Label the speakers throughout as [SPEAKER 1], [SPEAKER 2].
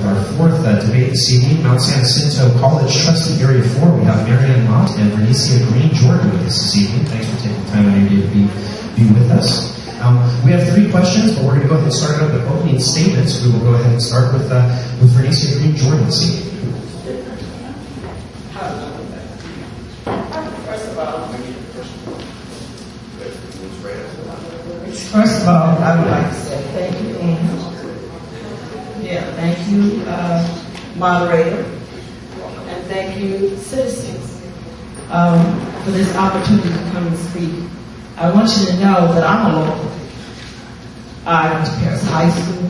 [SPEAKER 1] with our fourth debate this evening. Mount Jacinto College Trustee Area 4. We have Mary Anne Motte and Virniecia Green-Jordon with us this evening. Thanks for taking time out of your day to be with us. We have 3 questions, but we're going to go ahead and start out with opening statements. We will go ahead and start with Virniecia Green-Jordon this evening.
[SPEAKER 2] First of all, I would like to say thank you, Anne. Thank you, moderator, and thank you, citizens, for this opportunity to come and speak. I want you to know that I'm a local. I went to Paris High School,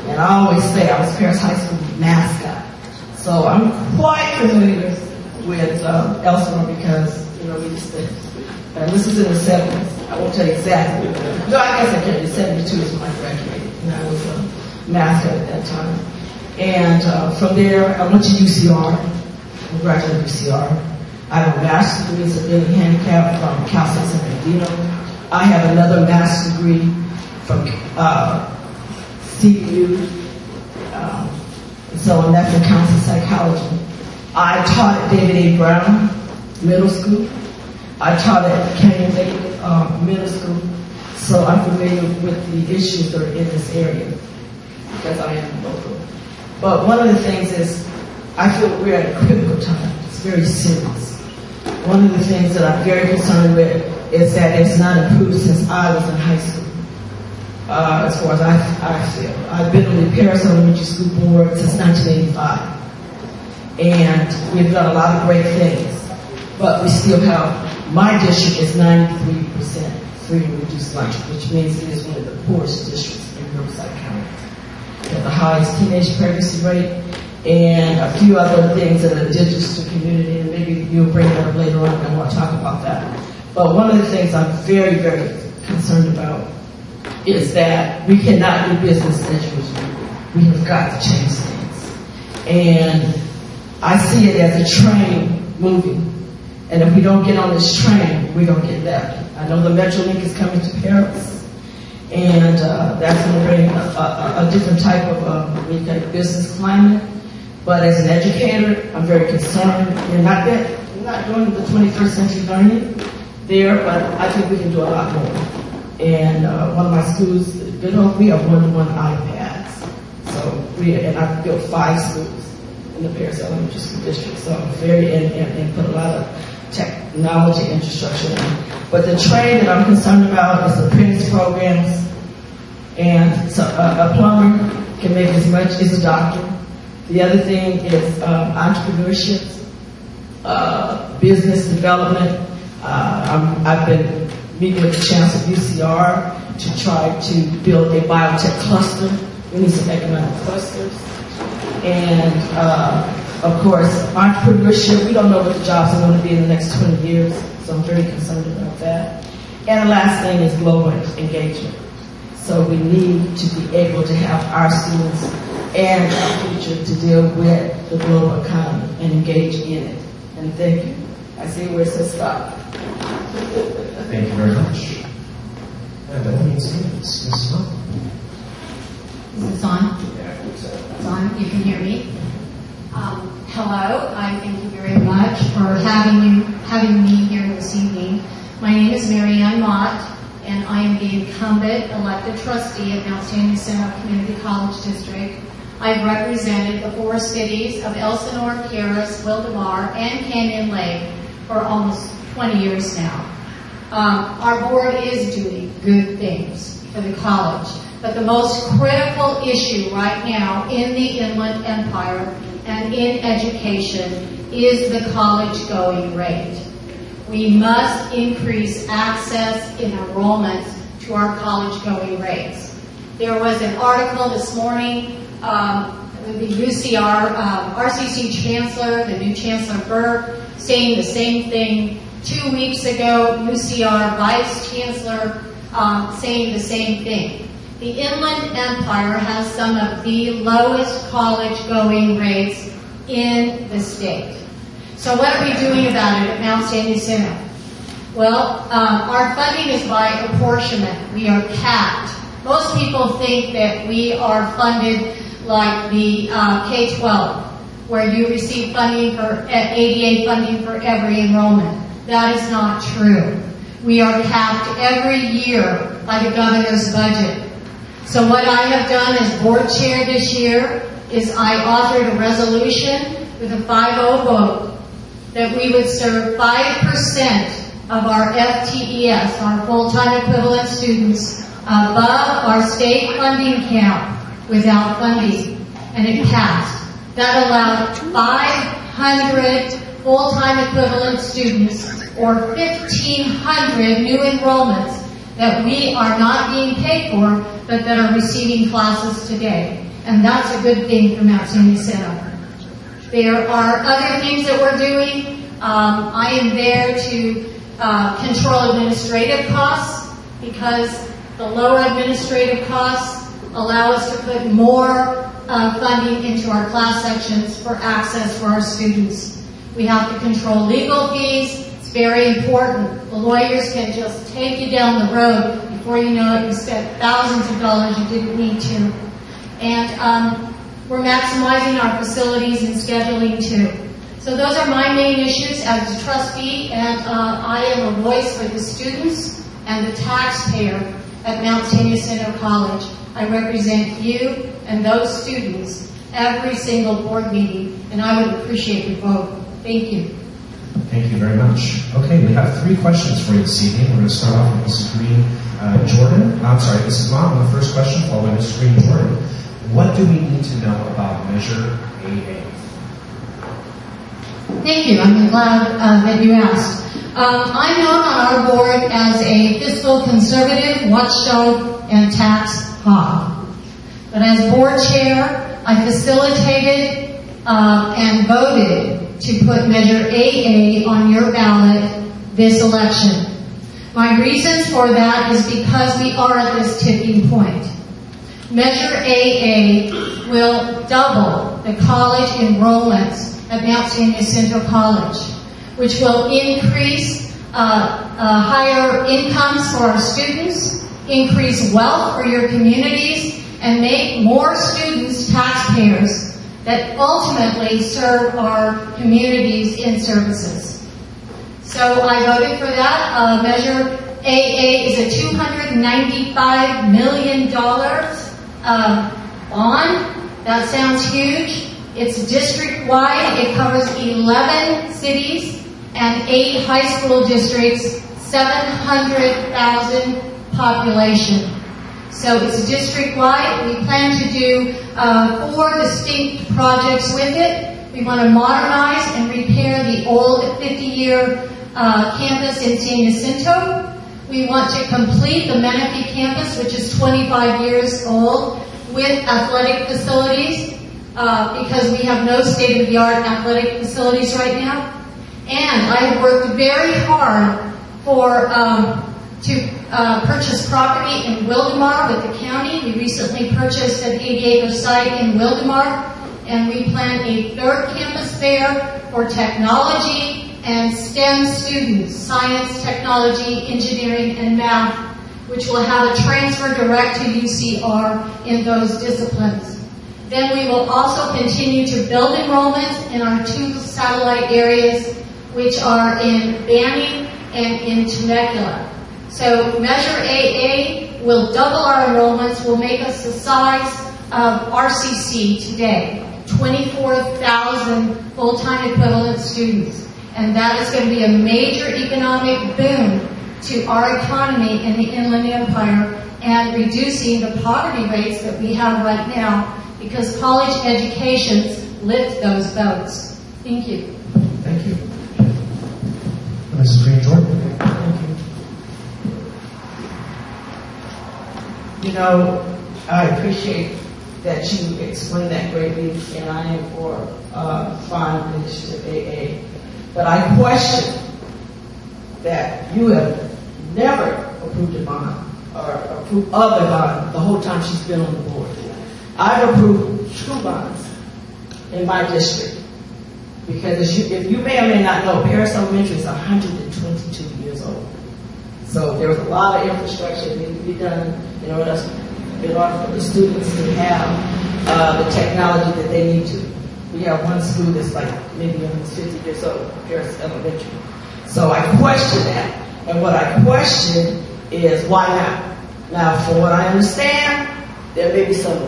[SPEAKER 2] and I always say I was Paris High School mascot. So I'm quite familiar with Elsinore because, we used to, this was in the 70s. I won't tell you exactly. No, I guess I can. 72 is when I graduated, and I was a mascot at that time. And from there, I went to UCR. I graduated at UCR. I have a master's degree in severely handicapped from Cal State San Bernardino. I have another master's degree from CU, so I'm that for counseling psychology. I taught at David A. Brown Middle School. I taught at Canyon Lake Middle School, so I'm familiar with the issues that are in this area because I am local. But one of the things is, I feel we're at a critical time. It's very serious. One of the things that I'm very concerned with is that it's not improved since I was in high school. As far as I feel. I've been on the Paris Elementary School Board since 1985. And we've done a lot of great things. But we still have, my district is 93% free and reduced lunch, which means it is one of the poorest districts in Riverside County. We have the highest teenage pregnancy rate and a few other things that are indigenous to the community, and maybe you'll bring that up later on and I want to talk about that. But one of the things I'm very, very concerned about is that we cannot do business as usual. We have got to change things. And I see it as a train moving. And if we don't get on this train, we're going to get left. I know the Metrolink is coming to Paris, and that's going to bring a different type of business climate. But as an educator, I'm very concerned. We're not doing the 21st century learning there, but I think we can do a lot more. And one of my schools, Good Hope, we have one-to-one iPads. And I've built 5 schools in the Paris Elementary School District, so I'm very and put a lot of technology infrastructure in. But the trade that I'm concerned about is the apprentice programs. And so a plumber can make as much as a doctor. The other thing is entrepreneurship, business development. I've been meeting with the chancellor of UCR to try to build a biotech cluster. We need some economic clusters. And of course, entrepreneurship, we don't know what the jobs are going to be in the next 20 years, so I'm very concerned about that. And the last thing is global engagement. So we need to be able to have our students and our future to deal with the global economy and engage in it. And thank you. I see where it says stop.
[SPEAKER 1] Thank you very much. And that means Ms. Motte.
[SPEAKER 3] Is this on? It's on? You can hear me? Hello. I thank you very much for having me here this evening. My name is Mary Anne Motte, and I am the incumbent elected trustee of Mount Jacinto Community College District. I've represented the 4 cities of Elsinore, Paris, Wildomar, and Canyon Lake for almost 20 years now. Our board is doing good things for the college, but the most critical issue right now in the Inland Empire and in education is the college going rate. We must increase access in enrollment to our college going rates. There was an article this morning, the UCR, RCC Chancellor, the new Chancellor Burke, saying the same thing. 2 weeks ago, UCR Vice Chancellor saying the same thing. The Inland Empire has some of the lowest college going rates in the state. So what are we doing about it at Mount Jacinto? Well, our funding is by apportionment. We are capped. Most people think that we are funded like the K-12, where you receive funding for ADA funding for every enrollment. That is not true. We are capped every year by the governor's budget. So what I have done as board chair this year is I authored a resolution with a 5-0 vote that we would serve 5% of our FTES, our full-time equivalent students, above our state funding cap without funding. And it passed. That allowed 500 full-time equivalent students or 1,500 new enrollments that we are not being paid for, but that are receiving classes today. And that's a good thing for Mount Sandy Center. There are other things that we're doing. I am there to control administrative costs, because the lower administrative costs allow us to put more funding into our class sections for access for our students. We have to control legal fees. It's very important. The lawyers can just take you down the road. Before you know it, you spent thousands of dollars you didn't need to. And we're maximizing our facilities and scheduling too. So those are my main issues as a trustee, and I am a voice for the students and the taxpayer at Mount Jacinto College. I represent you and those students every single board meeting, and I would appreciate your vote. Thank you.
[SPEAKER 1] Thank you very much. Okay, we have 3 questions for you this evening. We're going to start off with Mrs. Green-Jordon. Mrs. Motte on the first question, followed by Mrs. Green-Jordon. What do we need to know about Measure AA?
[SPEAKER 3] Thank you. I'm glad that you asked. I'm known on our board as a fiscal conservative, watchdog, and tax hawk. But as board chair, I facilitated and voted to put Measure AA on your ballot this election. My reasons for that is because we are at this tipping point. Measure AA will double the college enrollments at Mount Jacinto College, which will increase higher incomes for our students, increase wealth for your communities, and make more students taxpayers that ultimately serve our communities in services. So I voted for that. Measure AA is a $295 million bond. That sounds huge. It's district-wide. It covers 11 cities and 8 high school districts, 700,000 population. So it's district-wide. We plan to do 4 distinct projects with it. We want to modernize and repair the old 50-year campus in San Jacinto. We want to complete the Menifee campus, which is 25 years old, with athletic facilities, because we have no state-of-the-art athletic facilities right now. And I have worked very hard to purchase property in Wildemar with the county. We recently purchased an 80-acre site in Wildemar, and we plan a 3rd campus there for technology and STEM students, science, technology, engineering, and math, which will have a transfer direct to UCR in those disciplines. Then we will also continue to build enrollment in our 2 satellite areas, which are in Banning and in Temecula. So Measure AA will double our enrollments, will make us the size of RCC today, 24,000 full-time equivalent students. And that is going to be a major economic boom to our economy in the Inland Empire and reducing the poverty rates that we have right now, because college educations lift those boats. Thank you.
[SPEAKER 1] Thank you. Mrs. Green-Jordon.
[SPEAKER 2] Thank you. You know, I appreciate that you explained that greatly, and I am for fund initiative AA. But I question that you have never approved a bond or approved of a bond the whole time she's been on the board. I've approved 2 bonds in my district because if you may or may not know, Paris Elementary is 122 years old. So there's a lot of infrastructure that needs to be done in order for the students to have the technology that they need to. We have one school that's like maybe almost 50 years old, Paris Elementary. So I question that. And what I question is why not? Now, from what I understand, there may be some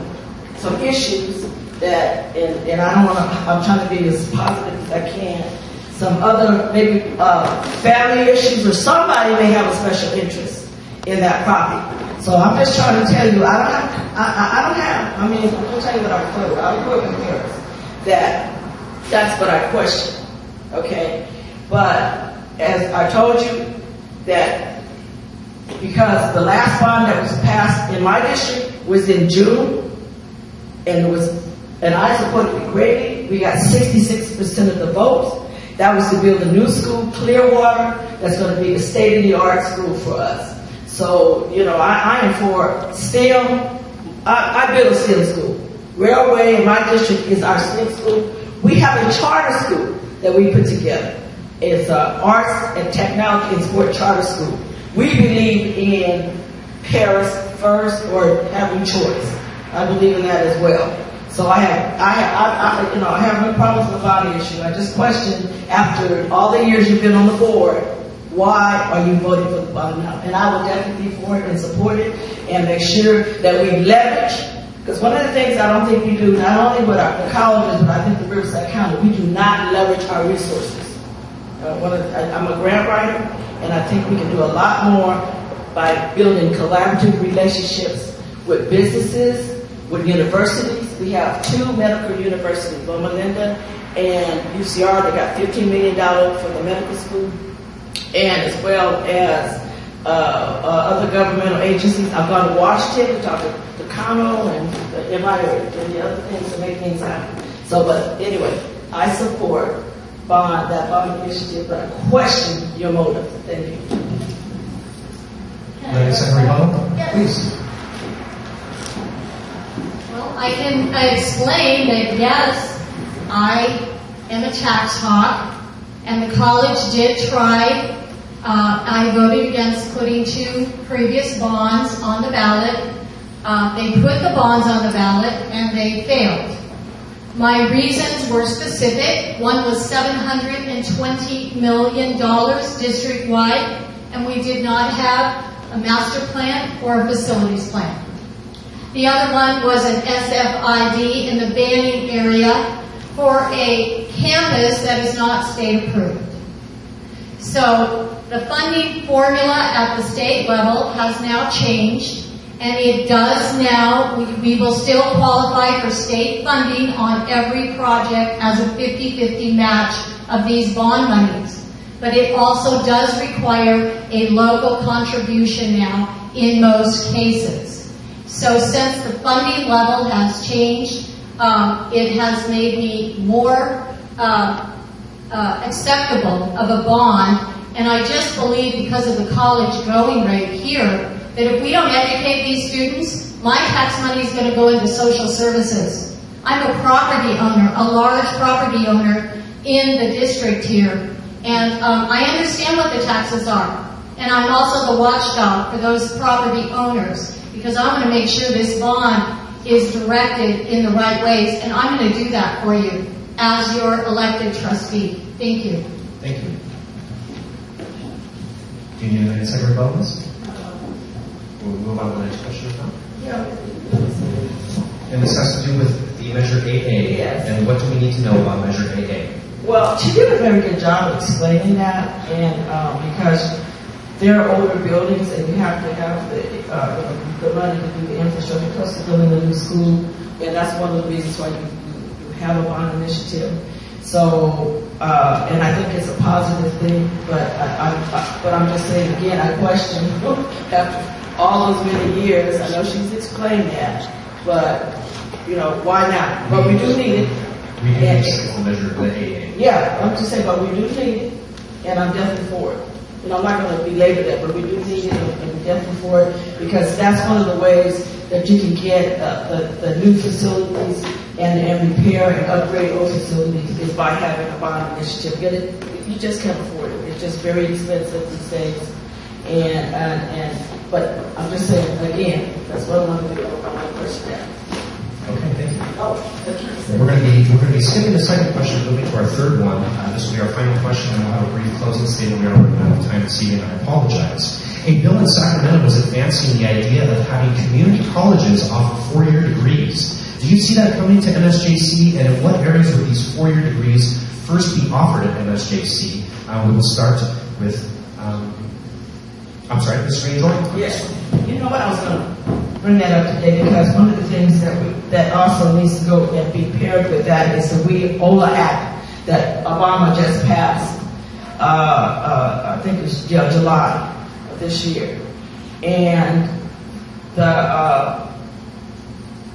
[SPEAKER 2] issues that, and I don't want to, I'm trying to be as positive as I can. Some other, maybe family issues, or somebody may have a special interest in that property. So I'm just trying to tell you, I mean, I'm going to tell you what I grew up in Paris. That's what I question, okay? But as I told you, that because the last bond that was passed in my district was in June, and I supported it greatly. We got 66% of the votes. That was to build a new school, Clearwater, that's going to be a state-of-the-art school for us. So, you know, I am for STEM. I built a STEM school. Railway in my district is our STEM school. We have a charter school that we put together. It's Arts and Technology and Sport Charter School. We believe in Paris first or having choice. I believe in that as well. So I have no problems with the body issue. I just question, after all the years you've been on the board, why are you voting for the bond now? And I will definitely be for it and support it and make sure that we leverage. Because one of the things I don't think we do, not only with the colleges, but I think the Riverside County, we do not leverage our resources. I'm a grant writer, and I think we can do a lot more by building collaborative relationships with businesses, with universities. We have 2 medical universities, Loma Linda and UCR. They got $15 million for the medical school, and as well as other governmental agencies. I've gone to Washington to talk to Cano and the MIA and the other things to make things happen. So, but anyway, I support that bond initiative, but I question your motive. Thank you.
[SPEAKER 1] Secretary Baldwin, please.
[SPEAKER 3] Well, I can explain that yes, I am a tax hawk, and the college did try. I voted against putting 2 previous bonds on the ballot. They put the bonds on the ballot, and they failed. My reasons were specific. One was $720 million district-wide, and we did not have a master plan or a facilities plan. The other one was an SFID in the Banning area for a campus that is not state approved. So the funding formula at the state level has now changed, and it does now, we will still qualify for state funding on every project as a 50-50 match of these bond monies. But it also does require a local contribution now in most cases. So since the funding level has changed, it has made me more acceptable of a bond. And I just believe, because of the college going rate here, that if we don't educate these students, my tax money is going to go into social services. I'm a property owner, a large property owner in the district here. And I understand what the taxes are. And I'm also the watchdog for those property owners, because I'm going to make sure this bond is directed in the right ways. And I'm going to do that for you as your elected trustee. Thank you.
[SPEAKER 1] Thank you. Do you need any Secretary Baldwin? We'll move on to the next question now.
[SPEAKER 2] Yeah.
[SPEAKER 1] And this has to do with the Measure AA.
[SPEAKER 2] Yes.
[SPEAKER 1] And what do we need to know about Measure AA?
[SPEAKER 2] Well, she did a very good job of explaining that, and because there are older buildings, and you have to have the money to do the infrastructure, plus to building a new school, and that's one of the reasons why you have a bond initiative. So, and I think it's a positive thing, but I'm just saying again, I question after all those many years. I know she's explained that, but you know, why not? But we do need it.
[SPEAKER 1] We do need to measure the AA.
[SPEAKER 2] Yeah, I'm just saying, but we do need it, and I'm definitely for it. You know, I'm not going to belabor that, but we do need it, and I'm definitely for it, because that's one of the ways that you can get the new facilities and repair and upgrade old facilities is by having a bond initiative. Get it? You just can't afford it. It's just very expensive these days. But I'm just saying again, that's what I want to do. I want to push that.
[SPEAKER 1] Okay, thank you. We're going to be skipping the second question, moving to our third one. This will be our final question, and we'll have a brief closing statement. We are running out of time this evening, and I apologize. A bill in Sacramento was advancing the idea of having community colleges offer four-year degrees. Do you see that coming to MSJC, and in what areas would these four-year degrees first be offered at MSJC? We will start with, Ms. Green-Jordon.
[SPEAKER 2] Yes. You know what, I was going to bring that up today because one of the things that also needs to go and be paired with that is the WIOLA Act that Obama just passed, I think it was July of this year. And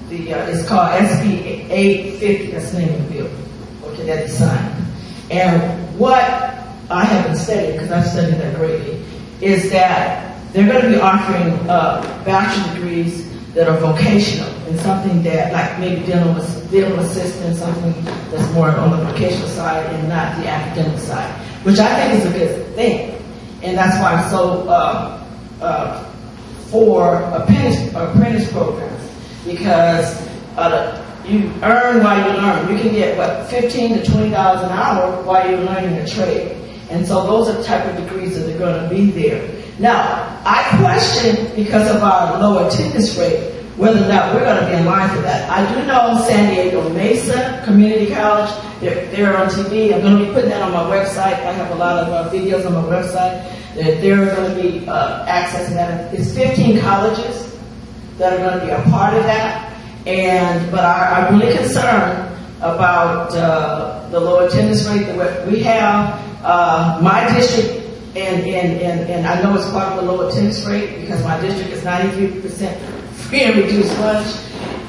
[SPEAKER 2] it's called SB 850, that's the name of the bill, okay, that he signed. And what I have been studying, because I've studied that greatly, is that they're going to be offering bachelor degrees that are vocational and something that, like maybe dental assistant, something that's more on the vocational side and not the academic side, which I think is a good thing. And that's why I'm so for apprentice programs, because you earn while you learn. You can get, $15 to $20 an hour while you're learning a trade. And so those are the type of degrees that are going to be there. Now, I question, because of our low attendance rate, whether or not we're going to be in line for that. I do know San Diego Mesa Community College, they're on TV. I'm going to be putting that on my website. I have a lot of videos on my website that they're going to be accessing that. It's 15 colleges that are going to be a part of that. But I'm really concerned about the low attendance rate that we have. My district, and I know it's part of the low attendance rate because my district is 93% free and reduced lunch.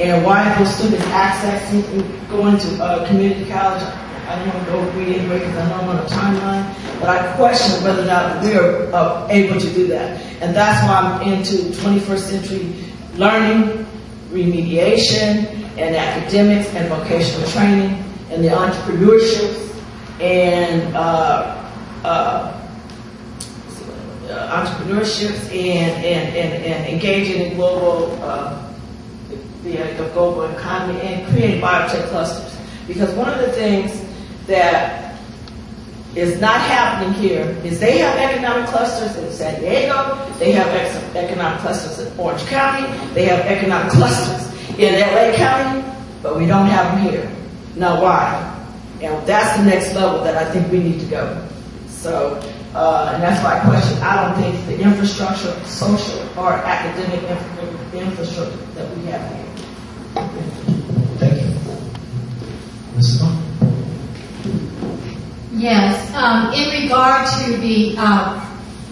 [SPEAKER 2] And why those students accessing going to community college, I don't want to go read anyway because I know I'm on a timeline. But I question whether or not we're able to do that. And that's why I'm into 21st century learning, remediation, and academics and vocational training, and the entrepreneurships, and and engaging in global the global economy and creating biotech clusters. Because one of the things that is not happening here is they have economic clusters in San Diego, they have economic clusters in Orange County, they have economic clusters in LA County, but we don't have them here. Now why? And that's the next level that I think we need to go. So, and that's why I question, I don't think the infrastructure, social or academic infrastructure that we have here.
[SPEAKER 1] Thank you. Mrs. Motte?
[SPEAKER 3] Yes, in regard to the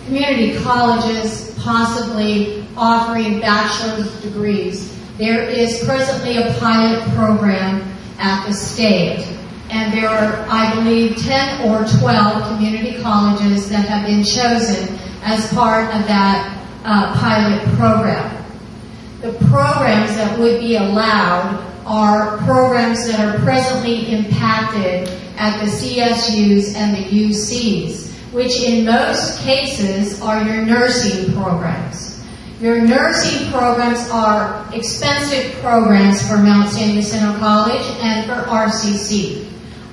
[SPEAKER 3] community colleges possibly offering bachelor's degrees, there is presently a pilot program at the state. And there are, I believe, 10 or 12 community colleges that have been chosen as part of that pilot program. The programs that would be allowed are programs that are presently impacted at the CSUs and the UCs, which in most cases are your nursing programs. Your nursing programs are expensive programs for Mount San Jacinto College and for RCC.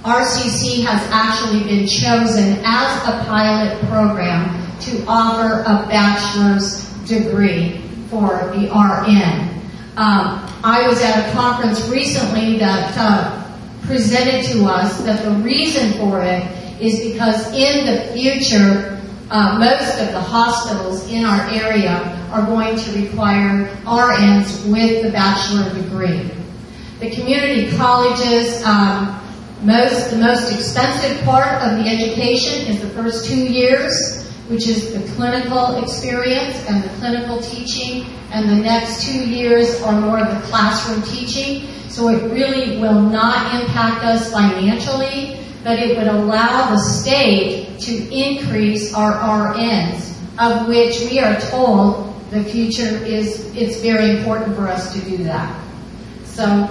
[SPEAKER 3] RCC has actually been chosen as a pilot program to offer a bachelor's degree for the RN. I was at a conference recently that presented to us that the reason for it is because in the future, most of the hospitals in our area are going to require RNs with the bachelor degree. The community colleges, the most expensive part of the education is the first 2 years, which is the clinical experience and the clinical teaching, and the next 2 years are more of the classroom teaching. So it really will not impact us financially, but it would allow the state to increase our RNs, of which we are told the future it's very important for us to do that. So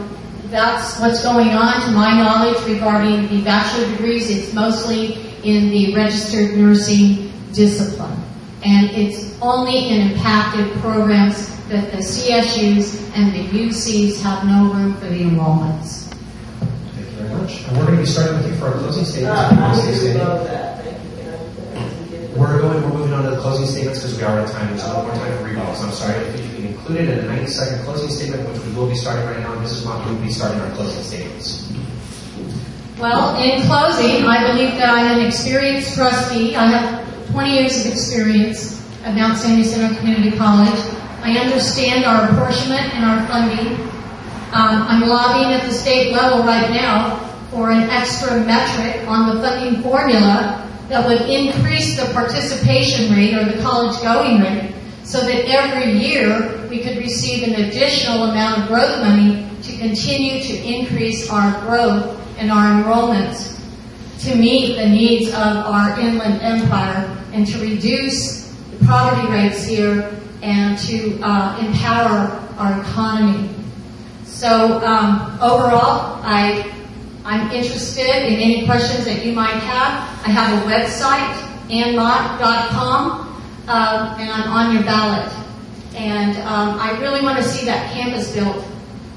[SPEAKER 3] that's what's going on, to my knowledge, regarding the bachelor degrees. It's mostly in the registered nursing discipline. And it's only in impacted programs that the CSUs and the UCs have no room for the enrollments.
[SPEAKER 1] Thank you very much. And we're going to be starting with you for our closing statements. We're moving on to the closing statements because we are out of time. There's a little more time for rebuttals. I'm sorry if you can include it in a 90-second closing statement, which we will be starting right now. Mrs. Motte will be starting our closing statements.
[SPEAKER 3] Well, in closing, I believe that I'm an experienced trustee. I have 20 years of experience at Mount San Jacinto Community College. I understand our apportionment and our funding. I'm lobbying at the state level right now for an extra metric on the funding formula that would increase the participation rate or the college going rate so that every year we could receive an additional amount of growth money to continue to increase our growth and our enrollments to meet the needs of our inland empire and to reduce the poverty rates here and to empower our economy. So overall, I'm interested in any questions that you might have. I have a website, annemotte.com, and I'm on your ballot. And I really want to see that campus built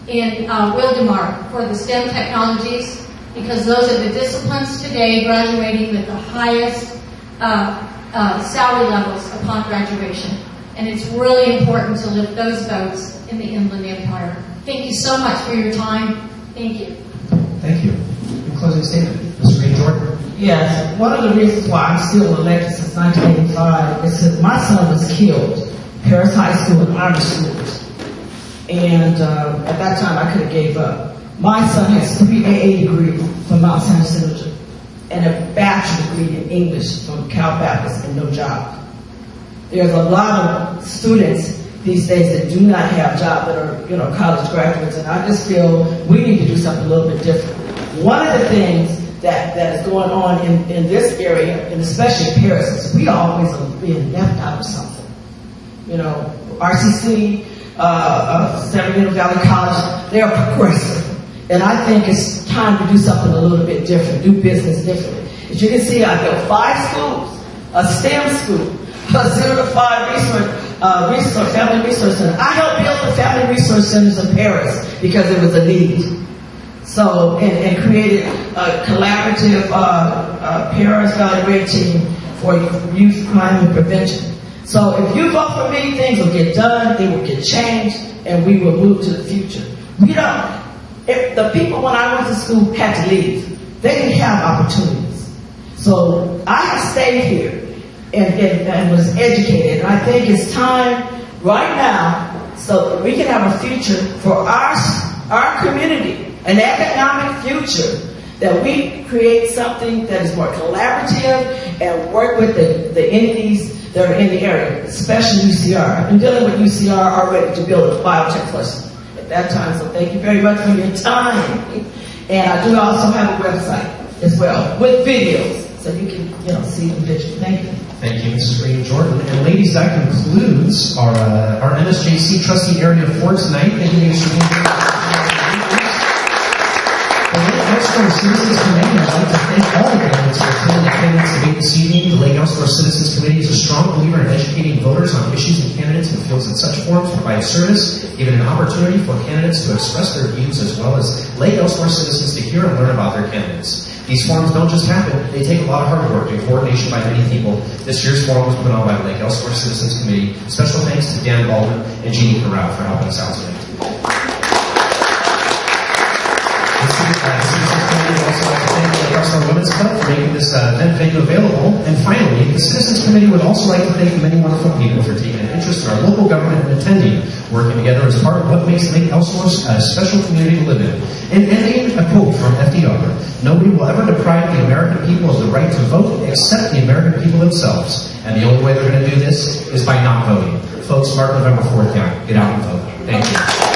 [SPEAKER 3] in Wildemar for the STEM technologies, because those are the disciplines today graduating with the highest salary levels upon graduation. And it's really important to lift those votes in the Inland Empire. Thank you so much for your time. Thank you.
[SPEAKER 1] Thank you. In closing statement, Ms. Green-Jordon.
[SPEAKER 2] Yes, one of the reasons why I'm still elected since 1985 is that my son was killed, Paris High School and Army Schools. And at that time, I could have gave up. My son has 3 AA degrees from Mount San Jacinto and a bachelor's degree in English from Cal Baptist and no job. There's a lot of students these days that do not have jobs that are, college graduates, and I just feel we need to do something a little bit different. One of the things that is going on in this area, and especially Paris, is we always are being left out of something. RCC, San Bernardino Valley College, they're progressive. And I think it's time to do something a little bit different, do business differently. As you can see, I built 5 schools, a STEM school, a 0 to 5 resource, family resource center. I helped build the family resource centers in Paris because there was a need. So, and created a collaborative Paris Valley Red Team for youth crime and prevention. So if you vote for me, things will get done, they will get changed, and we will move to the future. If the people when I went to school had to leave, they didn't have opportunities. So I have stayed here and was educated. And I think it's time right now so that we can have a future for our community, an economic future, that we create something that is more collaborative and work with the entities that are in the area, especially UCR. I've been dealing with UCR already to build a biotech cluster at that time, so thank you very much for your time. And I do also have a website as well with videos, so you can see the visual. Thank you.
[SPEAKER 1] Thank you, Mrs. Green-Jordon. And ladies, that concludes our MSJC Trustee Area for tonight. Thank you, Mr. Elsinore Citizens Committee, I'd like to thank all the candidates for attending the candidates debate this evening. The Lake Elsinore Citizens Committee is a strong believer in educating voters on issues and candidates and feels that such forums provide service, giving an opportunity for candidates to express their views as well as Lake Elsinore citizens to hear and learn about their candidates. These forums don't just happen, they take a lot of hard work and coordination by many people. This year's forum was put on by the Lake Elsinore Citizens Committee. Special thanks to Dan Baldwin and Jeanie Corral for helping us out tonight. Women's Club for making this event venue available. And finally, the Citizens Committee would also like to thank many wonderful people for taking an interest in our local government and attending, working together as part of what makes Lake Elsinore a special community to live in. And ending a quote from FDR, "Nobody will ever deprive the American people of the right to vote except the American people themselves. And the only way they're going to do this is by not voting." Folks, mark November 4th down. Get out and vote. Thank you.